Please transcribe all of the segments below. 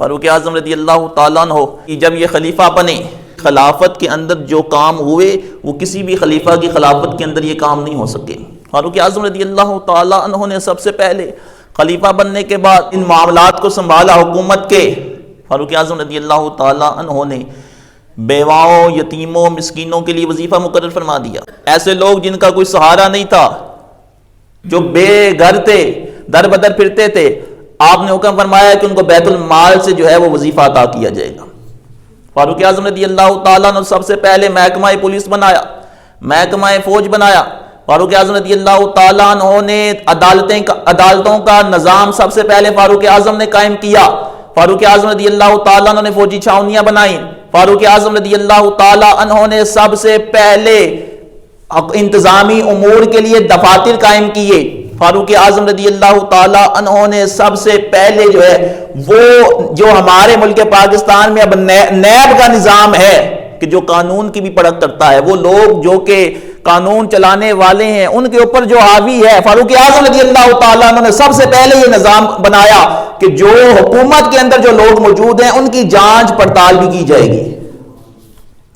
فاروق اعظم رضی اللہ تعالیٰ عنہ جب یہ خلیفہ بنے، خلافت کے اندر جو کام ہوئے وہ کسی بھی خلیفہ کی خلافت کے اندر یہ کام نہیں ہو سکے۔ فاروق اعظم رضی اللہ تعالیٰ عنہ نے سب سے پہلے خلیفہ بننے کے بعد ان معاملات کو سنبھالا حکومت کے۔ فاروق اعظم رضی اللہ تعالیٰ عنہ نے بیواؤں، یتیموں، مسکینوں کے لیے وظیفہ مقرر فرما دیا۔ ایسے لوگ جن کا کوئی سہارا نہیں تھا، جو بے گھر تھے، در بدر پھرتے تھے، آپ نے حکم فرمایا کہ ان کو بیت المال سے جو ہے وہ وظیفہ عطا کیا جائے گا۔ فاروق اعظم رضی اللہ تعالیٰ نے سب سے پہلے محکمہ پولیس بنایا، محکمہ فوج بنایا۔ فاروق اعظم رضی اللہ تعالیٰ عنہ نے عدالتوں کا نظام سب سے پہلے فاروق اعظم نے قائم کیا۔ فاروق اعظم رضی اللہ تعالیٰ عنہ نے فوجی چھاونیاں بنائیں۔ فاروق اعظم رضی اللہ تعالیٰ عنہ نے سب سے پہلے انتظامی امور کے لیے دفاتر قائم کیے۔ فاروق اعظم رضی اللہ تعالیٰ عنہ نے سب سے پہلے جو ہے وہ جو ہمارے ملک پاکستان میں اب نیب کا نظام ہے کہ جو قانون کی بھی پرکھ کرتا ہے، وہ لوگ جو کہ قانون چلانے والے ہیں ان کے اوپر جو حاوی ہے، فاروق اعظم رضی اللہ تعالیٰ عنہ نے سب سے پہلے یہ نظام بنایا کہ جو حکومت کے اندر جو لوگ موجود ہیں ان کی جانچ پڑتال بھی کی جائے گی۔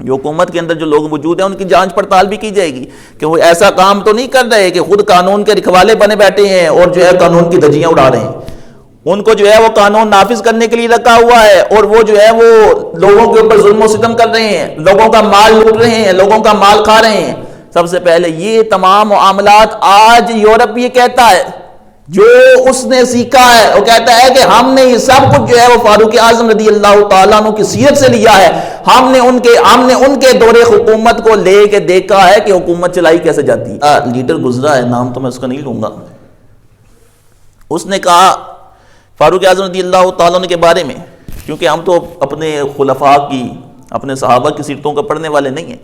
جو حکومت کے اندر جو لوگ موجود ہیں ان کی جانچ پڑتال بھی کی جائے گی کہ وہ ایسا کام تو نہیں کر رہے کہ خود قانون کے رکھوالے بنے بیٹھے ہیں اور جو ہے قانون کی دھجیاں اڑا رہے ہیں۔ ان کو جو ہے وہ قانون نافذ کرنے کے لیے رکھا ہوا ہے اور وہ جو ہے وہ لوگوں کے اوپر ظلم و ستم کر رہے ہیں، لوگوں کا مال لوٹ رہے ہیں، لوگوں کا مال کھا رہے ہیں۔ سب سے پہلے یہ تمام معاملات آج یورپ یہ کہتا ہے، جو اس نے سیکھا ہے وہ کہتا ہے کہ ہم نے یہ سب کچھ جو ہے وہ فاروق اعظم رضی اللہ تعالیٰ عنہ کی سیرت سے لیا ہے۔ ہم نے ان کے دور حکومت کو لے کے دیکھا ہے کہ حکومت چلائی کیسے جاتی ہے۔ لیڈر گزرا ہے، نام تو میں اس کا نہیں لوں گا، اس نے کہا فاروق اعظم رضی اللہ تعالیٰ عنہ کے بارے میں، کیونکہ ہم تو اپنے خلفاء کی، اپنے صحابہ کی سیرتوں کا پڑھنے والے نہیں ہیں،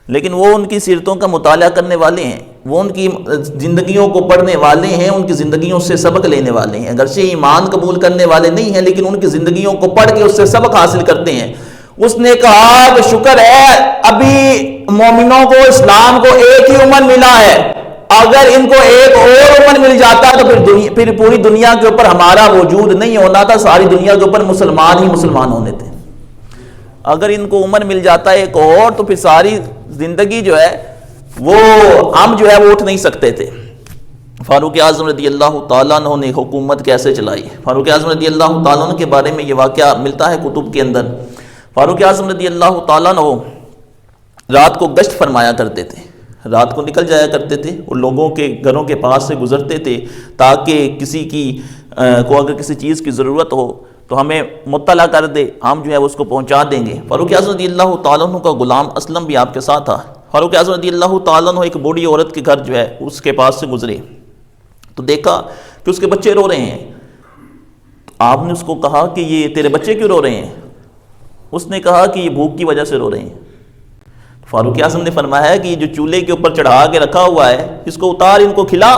لیکن وہ ان کی سیرتوں کا مطالعہ کرنے والے ہیں، وہ ان کی زندگیوں کو پڑھنے والے ہیں، ان کی زندگیوں سے سبق لینے والے ہیں۔ اگرچہ ایمان قبول کرنے والے نہیں ہیں لیکن ان کی زندگیوں کو پڑھ کے اس سے سبق حاصل کرتے ہیں۔ اس نے کہا کہ شکر ہے ابھی مومنوں کو، اسلام کو ایک ہی عمر ملا ہے، اگر ان کو ایک اور عمر مل جاتا تو پھر پوری دنیا کے اوپر ہمارا وجود نہیں ہونا تھا، ساری دنیا کے اوپر مسلمان ہی مسلمان ہونے تھے۔ اگر ان کو عمر مل جاتا ہے ایک اور تو پھر ساری زندگی جو ہے وہ ہم جو ہے وہ اٹھ نہیں سکتے تھے۔ فاروق اعظم رضی اللہ تعالیٰ عنہ نے حکومت کیسے چلائی؟ فاروق اعظم رضی اللہ تعالیٰ عنہ کے بارے میں یہ واقعہ ملتا ہے کتب کے اندر۔ فاروق اعظم رضی اللہ تعالیٰ عنہ رات کو گشت فرمایا کرتے تھے، رات کو نکل جایا کرتے تھے اور لوگوں کے گھروں کے پاس سے گزرتے تھے تاکہ کسی کو اگر کسی چیز کی ضرورت ہو تو ہمیں مطلع کر دے، ہم جو ہے اس کو پہنچا دیں گے۔ فاروق اعظم رضی اللہ تعالیٰ عنہ کا غلام اسلم بھی آپ کے ساتھ تھا۔ فاروق اعظم رضی اللہ تعالیٰ عنہ ایک بوڑھی عورت کے گھر جو ہے اس کے پاس سے گزرے تو دیکھا کہ اس کے بچے رو رہے ہیں۔ آپ نے اس کو کہا کہ یہ تیرے بچے کیوں رو رہے ہیں؟ اس نے کہا کہ یہ بھوک کی وجہ سے رو رہے ہیں۔ فاروق اعظم نے فرمایا کہ یہ جو چولہے کے اوپر چڑھا کے رکھا ہوا ہے اس کو اتار، ان کو کھلا،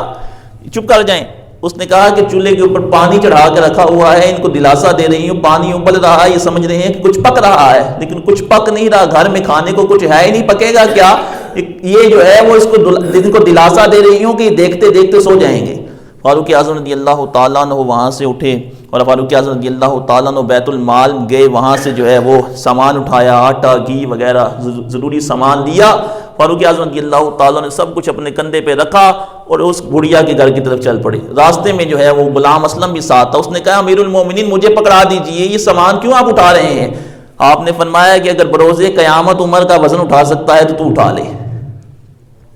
چپ کر جائیں۔ اس نے کہا کہ چولہے کے اوپر پانی چڑھا کے رکھا ہوا ہے، ان کو دلاسا دے رہی ہوں، پانی ابل رہا ہے، یہ سمجھ رہے ہیں کہ کچھ پک رہا ہے لیکن کچھ پک نہیں رہا، گھر میں کھانے کو کچھ ہے ہی نہیں، پکے گا کیا؟ یہ جو ہے وہ ان کو دلاسا دے رہی ہوں کہ دیکھتے دیکھتے سو جائیں گے۔ فاروق اعظم رضی اللہ تعالیٰ عنہ وہاں سے اٹھے اور فاروق اعظم رضی اللہ تعالیٰ عنہ بیت المال گئے، وہاں سے جو ہے وہ سامان اٹھایا، آٹا، گھی وغیرہ ضروری سامان لیا۔ فاروق اعظم رضی اللہ تعالیٰ نے سب کچھ اپنے کندھے پہ رکھا اور اس بڑھیا کے گھر کی طرف چل پڑے۔ راستے میں جو ہے وہ غلام اسلم بھی ساتھ تھا۔ اس نے کہا امیر المومنین مجھے پکڑا دیجئے، یہ سامان کیوں آپ اٹھا رہے ہیں؟ آپ نے فرمایا کہ اگر بروز قیامت عمر کا وزن اٹھا سکتا ہے تو اٹھا لے۔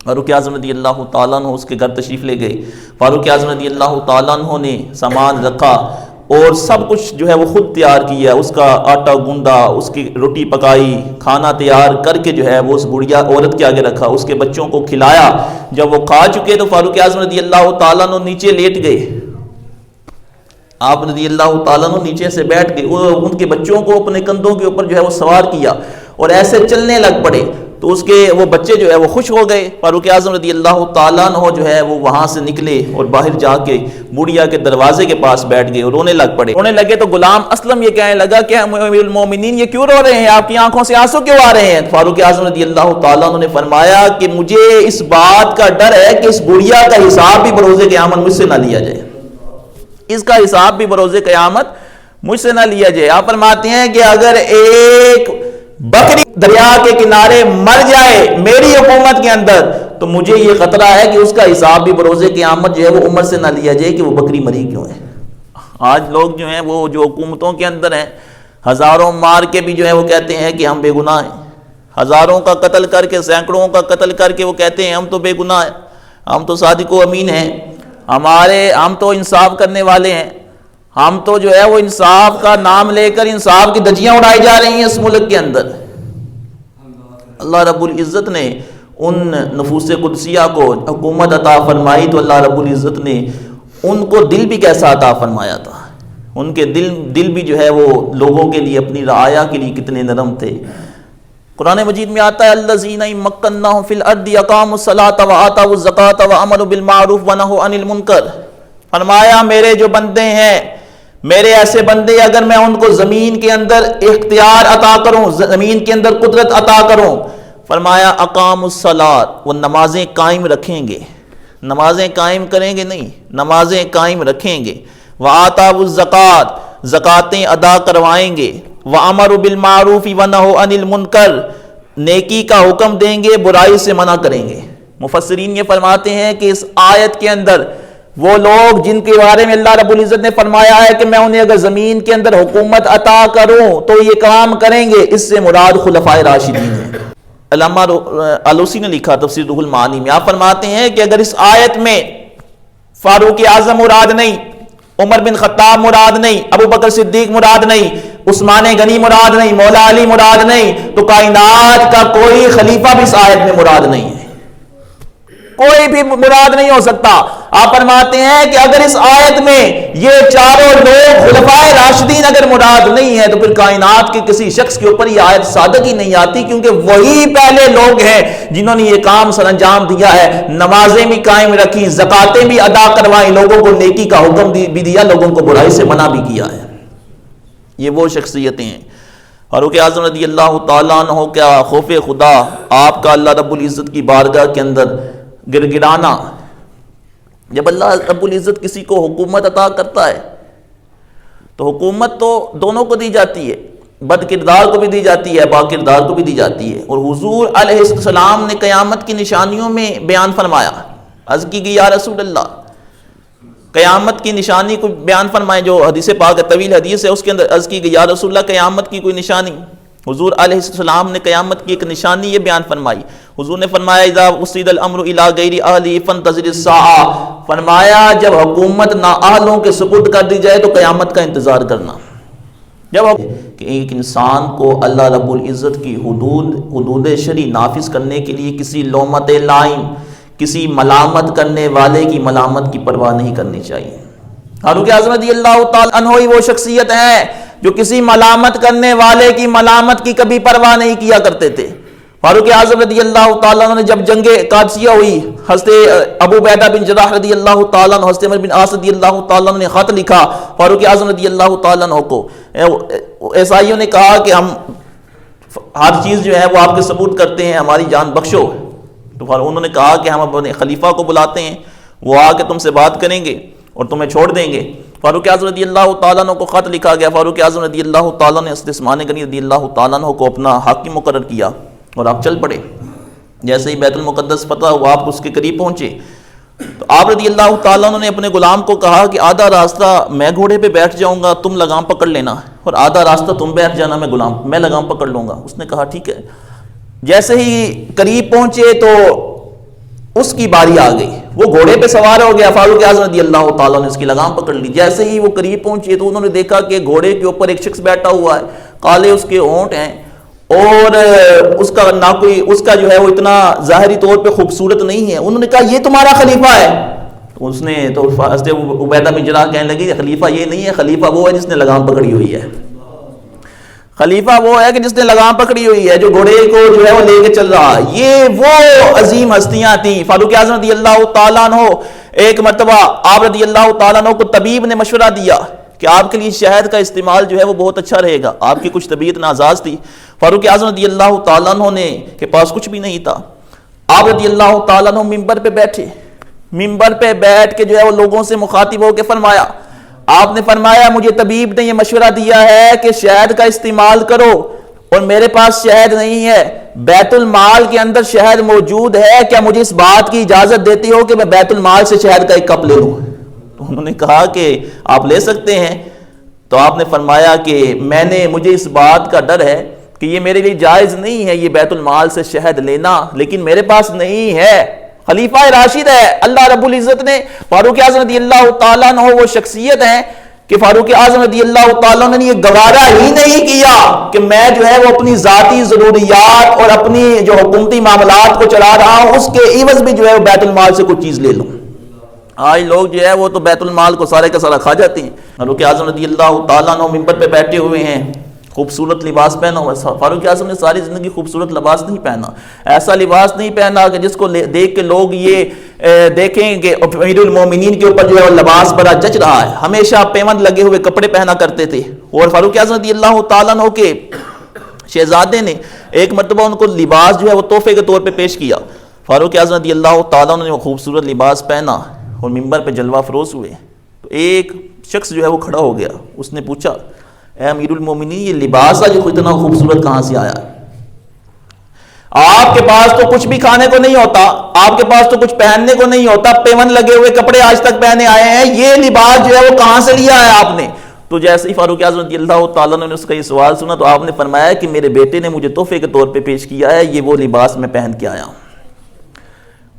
فاروق اعظم رضی اللہ تعالیٰ عنہ اس کے گھر تشریف لے گئے۔ فاروق اعظم رضی اللہ تعالیٰ عنہ نے سامان رکھا اور سب کچھ جو ہے وہ خود تیار کیا، اس کا آٹا گوندا، اس کی روٹی پکائی، کھانا تیار کر کے جو ہے وہ اس بڑھیا عورت کے آگے رکھا، اس کے بچوں کو کھلایا۔ جب وہ کھا چکے تو فاروق اعظم رضی اللہ تعالیٰ عنہ نیچے لیٹ گئے، آپ رضی اللہ تعالیٰ عنہ نیچے سے بیٹھ گئے، ان کے بچوں کو اپنے کندھوں کے اوپر جو ہے وہ سوار کیا اور ایسے چلنے لگ پڑے تو اس کے وہ بچے جو ہے وہ خوش ہو گئے۔ فاروق اعظم رضی اللہ تعالیٰ عنہ جو ہے وہ وہاں سے نکلے اور باہر جا کے بڑھیا کے دروازے کے پاس بیٹھ گئے اور رونے لگ پڑے۔ رونے لگے تو غلام اسلم یہ کہنے لگا کہ امیر المومنین یہ کیوں رو رہے ہیں، آپ کی آنکھوں سے آنسو کیوں آ رہے ہیں؟ فاروق اعظم رضی اللہ تعالیٰ عنہ نے فرمایا کہ مجھے اس بات کا ڈر ہے کہ اس بڑھیا کا حساب بھی بروز قیامت مجھ سے نہ لیا جائے، اس کا حساب بھی بروز قیامت مجھ سے نہ لیا جائے۔ آپ فرماتے ہیں کہ اگر ایک بکری دریا کے کنارے مر جائے میری حکومت کے اندر تو مجھے یہ خطرہ ہے کہ اس کا حساب بھی بروز قیامت جو ہے وہ عمر سے نہ لیا جائے کہ وہ بکری مری کیوں ہے۔ آج لوگ جو ہیں وہ جو حکومتوں کے اندر ہیں ہزاروں مار کے بھی جو ہے وہ کہتے ہیں کہ ہم بے گناہ ہیں، ہزاروں کا قتل کر کے، سینکڑوں کا قتل کر کے وہ کہتے ہیں ہم تو بے گناہ ہیں، ہم تو صادق و امین ہیں، ہم تو انصاف کرنے والے ہیں، ہم تو جو ہے وہ انصاف کا نام لے کر انصاف کی دھجیاں اڑائی جا رہی ہیں اس ملک کے اندر۔ اللہ رب العزت نے ان نفوس قدسیہ کو حکومت عطا فرمائی تو اللہ رب العزت نے ان کو دل بھی کیسا عطا فرمایا تھا، ان کے دل بھی جو ہے وہ لوگوں کے لیے، اپنی رعایا کے لیے کتنے نرم تھے۔ قرآن مجید میں آتا ہے الذین مکناہم فی الارض اقاموا الصلاۃ وآتوا الزکاۃ وامروا بالمعروف ونہوا عن المنکر، فرمایا میرے جو بندے ہیں، میرے ایسے بندے اگر میں ان کو زمین کے اندر اختیار عطا کروں، زمین کے اندر قدرت عطا کروں، فرمایا اقاموا الصلاۃ، وہ نمازیں قائم رکھیں گے، نمازیں قائم کریں گے نہیں، نمازیں قائم رکھیں گے، وآتوا الزکاۃ، زکاتیں ادا کروائیں گے، وَأَمَرُوا بِالْمَعْرُوفِ وَنَهُوا عَنِ الْمُنْكَرِ، نیکی کا حکم دیں گے، برائی سے منع کریں گے۔ مفسرین یہ فرماتے ہیں کہ اس آیت کے اندر وہ لوگ جن کے بارے میں اللہ رب العزت نے فرمایا ہے کہ میں انہیں اگر زمین کے اندر حکومت عطا کروں تو یہ کام کریں گے، اس سے مراد خلفائے راشدین ہیں۔ علامہ آلوسی نے لکھا تفسیر روح المعانی میں، آپ فرماتے ہیں کہ اگر اس آیت میں فاروق اعظم مراد نہیں، عمر بن خطاب مراد نہیں، ابو بکر صدیق مراد نہیں، عثمان غنی مراد نہیں، مولا علی مراد نہیں، تو کائنات کا کوئی خلیفہ بھی اس آیت میں مراد نہیں ہے، کوئی بھی مراد نہیں ہو سکتا۔ آپ فرماتے ہیں کہ اگر اس آیت میں یہ چاروں لوگ خلفائے راشدین اگر مراد نہیں ہے تو پھر کائنات کے کسی شخص کے اوپر یہ آیت صادق ہی نہیں آتی، کیونکہ وہی پہلے لوگ ہیں جنہوں نے یہ کام سر انجام دیا ہے، نمازیں بھی قائم رکھی، زکاتیں بھی ادا کروائیں، لوگوں کو نیکی کا حکم بھی دیا، لوگوں کو برائی سے منع بھی کیا ہے۔ یہ وہ شخصیتیں ہیں۔ فاروق اعظم رضی اللہ تعالیٰ عنہ کا خوف خدا، آپ کا اللہ رب العزت کی بارگاہ کے اندر گڑگڑانا، جب اللہ رب العزت کسی کو حکومت عطا کرتا ہے تو حکومت تو دونوں کو دی جاتی ہے، بد کردار کو بھی دی جاتی ہے، با کردار کو بھی دی جاتی ہے۔ اور حضور علیہ السلام نے قیامت کی نشانیوں میں بیان فرمایا، عرض کی گئی یا رسول اللہ قیامت کی نشانی کو بیان فرمائے، جو حدیث پاک ہے، طویل حدیث ہے، اس کے اندر عرض کی گئی یا رسول اللہ قیامت کی کوئی نشانی؟ حضور علیہ السلام نے قیامت کی ایک نشانی یہ بیان فرمائی۔ حضور نے فرمایا اذا وصل الامر الى غیر اہلہ فانتظر الساعہ، فرمایا جب حکومت نااہلوں کے سپرد کر دی جائے تو قیامت کا انتظار کرنا۔ جب کہ ایک انسان کو اللہ رب العزت کی حدود شرعی نافذ کرنے کے لیے کسی لومت لائم، کسی ملامت کرنے والے کی ملامت کی پرواہ نہیں کرنی چاہیے۔ فاروق اعظم رضی اللہ تعالی عنہ ہی وہ شخصیت ہے جو کسی ملامت کرنے والے کی ملامت کی کبھی پرواہ نہیں کیا کرتے تھے۔ فاروق اعظم رضی اللہ تعالیٰ عنہ نے جب جنگ قادسیہ ہوئی، حضرت ابو عبیدہ بن جراح رضی اللہ تعالیٰ عنہ، حضرت عمر بن عاص رضی اللہ تعالیٰ عنہ نے خط لکھا فاروق اعظم رضی اللہ تعالیٰ عنہ کو۔ عیسائیوں نے کہا کہ ہم ہر چیز جو ہے وہ آپ کے ثبوت کرتے ہیں، ہماری جان بخشو۔ تو انہوں نے کہا کہ ہم اپنے خلیفہ کو بلاتے ہیں، وہ آ کے تم سے بات کریں گے اور تمہیں چھوڑ دیں گے۔ فاروق اعظم رضی اللہ تعالیٰ عنہ کو خط لکھا گیا، فاروق اعظم رضی اللہ تعالیٰ نے حضرت عثمان غنی رضی اللہ تعالیٰ عنہ کو اپنا حاکم مقرر کیا اور آپ چل پڑے۔ جیسے ہی بیت المقدس فتح ہوا، آپ اس کے قریب پہنچے تو آپ رضی اللہ تعالیٰ عنہ نے اپنے غلام کو کہا کہ آدھا راستہ میں گھوڑے پہ بیٹھ جاؤں گا، تم لگام پکڑ لینا، اور آدھا راستہ تم بیٹھ جانا، میں لگام پکڑ لوں گا۔ اس نے کہا ٹھیک ہے۔ جیسے ہی قریب پہنچے تو اس کی باری آ گئی، وہ گھوڑے پہ سوار ہو گیا، فاروق اعظم رضی اللہ تعالیٰ نے اس کی لگام پکڑ لی۔ جیسے ہی وہ قریب پہنچے تو انہوں نے دیکھا کہ گھوڑے کے اوپر ایک شخص بیٹھا ہوا ہے، کالے اس کے ہونٹ ہیں، اور اس کا نہ کوئی اس کا جو ہے وہ اتنا ظاہری طور پہ خوبصورت نہیں ہے۔ انہوں نے کہا یہ تمہارا خلیفہ ہے؟ اس نے تو حضرت عبیدہ بن جراح کہنے لگی خلیفہ یہ نہیں ہے، خلیفہ وہ ہے جس نے لگام پکڑی ہوئی ہے، خلیفہ وہ ہے کہ جس نے لگام پکڑی ہوئی ہے، جو گھوڑے کو جو ہے وہ لے کے چل رہا ہے۔ یہ وہ عظیم ہستیاں تھیں۔ فاروق اعظم رضی اللہ تعالیٰ عنہ ایک مرتبہ آپ رضی اللہ تعالیٰ عنہ کو طبیب نے مشورہ دیا کہ آپ کے لیے شہد کا استعمال جو ہے وہ بہت اچھا رہے گا، آپ کی کچھ طبیعت نازاز تھی۔ فاروق اعظم رضی اللہ تعالیٰ عنہ نے کے پاس کچھ بھی نہیں تھا، آپ رضی اللہ تعالیٰ عنہ ممبر پہ بیٹھے، ممبر پہ بیٹھ کے جو ہے وہ لوگوں سے مخاطب ہو کے فرمایا آپ نے فرمایا مجھے طبیب نے یہ مشورہ دیا ہے کہ شہد کا استعمال کرو، اور میرے پاس شہد نہیں ہے، بیت المال کے اندر شہد موجود ہے، کیا مجھے اس بات کی اجازت دیتی ہو کہ میں بیت المال سے شہد کا ایک کپ لے لوں؟ تو انہوں نے کہا کہ آپ لے سکتے ہیں۔ تو آپ نے فرمایا کہ مجھے اس بات کا ڈر ہے کہ یہ میرے لیے جائز نہیں ہے یہ بیت المال سے شہد لینا، لیکن میرے پاس نہیں ہے۔ خلیفہ راشد ہے، اللہ رب العزت نے فاروق اعظم رضی اللہ تعالیٰ عنہ وہ شخصیت ہیں کہ فاروق اعظم رضی اللہ تعالیٰ عنہ نے یہ گوارا ہی نہیں کیا کہ میں جو ہے وہ اپنی ذاتی ضروریات اور اپنی جو حکومتی معاملات کو چلا رہا ہوں اس کے عوض بھی جو ہے وہ بیت المال سے کچھ چیز لے لوں۔ آج لوگ جو ہے وہ تو بیت المال کو سارے کا سارا کھا جاتے ہیں۔ فاروق اعظم رضی اللہ تعالیٰ عنہ ممبر پہ بیٹھے ہوئے ہیں، خوبصورت لباس پہنا ہوا ہے۔ فاروق اعظم نے ساری زندگی خوبصورت لباس نہیں پہنا، ایسا لباس نہیں پہنا کہ جس کو دیکھ کے لوگ یہ دیکھیں کہ امیر المومنین کے اوپر جو ہے وہ لباس بڑا جچ رہا ہے۔ ہمیشہ پیوند لگے ہوئے کپڑے پہنا کرتے تھے۔ اور فاروق اعظم رضی اللہ تعالیٰ عنہ کے شہزادے نے ایک مرتبہ ان کو لباس جو ہے وہ تحفے کے طور پہ پیش کیا۔ فاروق اعظم رضی اللہ تعالیٰ عنہ نے وہ خوبصورت لباس پہنا اور ممبر پہ جلوہ فروز ہوئے، تو ایک شخص جو ہے وہ کھڑا ہو گیا، اس نے پوچھا اے امیر المومنین یہ لباس جو اتنا خوبصورت کہاں سے آیا؟ آپ کے پاس تو کچھ بھی کھانے کو نہیں ہوتا، آپ کے پاس تو کچھ پہننے کو نہیں ہوتا، پیون لگے ہوئے کپڑے آج تک پہنے آئے ہیں، یہ لباس جو ہے وہ کہاں سے لیا ہے آپ نے؟ تو جیسے ہی فاروق اعظم رضی اللہ تعالیٰ نے اس کا یہ سوال سنا تو آپ نے فرمایا کہ میرے بیٹے نے مجھے تحفے کے طور پہ پیش کیا ہے، یہ وہ لباس میں پہن کے آیا ہوں۔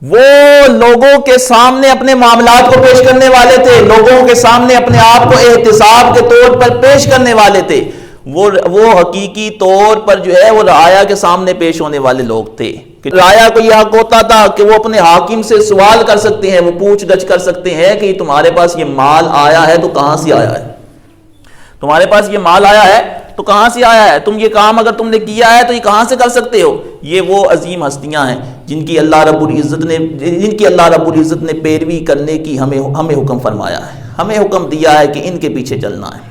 وہ لوگوں کے سامنے اپنے معاملات کو پیش کرنے والے تھے، لوگوں کے سامنے اپنے آپ کو احتساب کے طور پر پیش کرنے والے تھے، وہ حقیقی طور پر جو ہے وہ رعایا کے سامنے پیش ہونے والے لوگ تھے۔ رعایا کو یہ حق ہوتا تھا کہ وہ اپنے حاکم سے سوال کر سکتے ہیں، وہ پوچھ گچھ کر سکتے ہیں کہ تمہارے پاس یہ مال آیا ہے تو کہاں سے آیا ہے، تمہارے پاس یہ مال آیا ہے تو کہاں سے آیا ہے، تم یہ کام اگر تم نے کیا ہے تو یہ کہاں سے کر سکتے ہو۔ یہ وہ عظیم ہستیاں ہیں جن کی اللہ رب العزت نے پیروی کرنے کی ہمیں حکم فرمایا ہے، ہمیں حکم دیا ہے کہ ان کے پیچھے چلنا ہے۔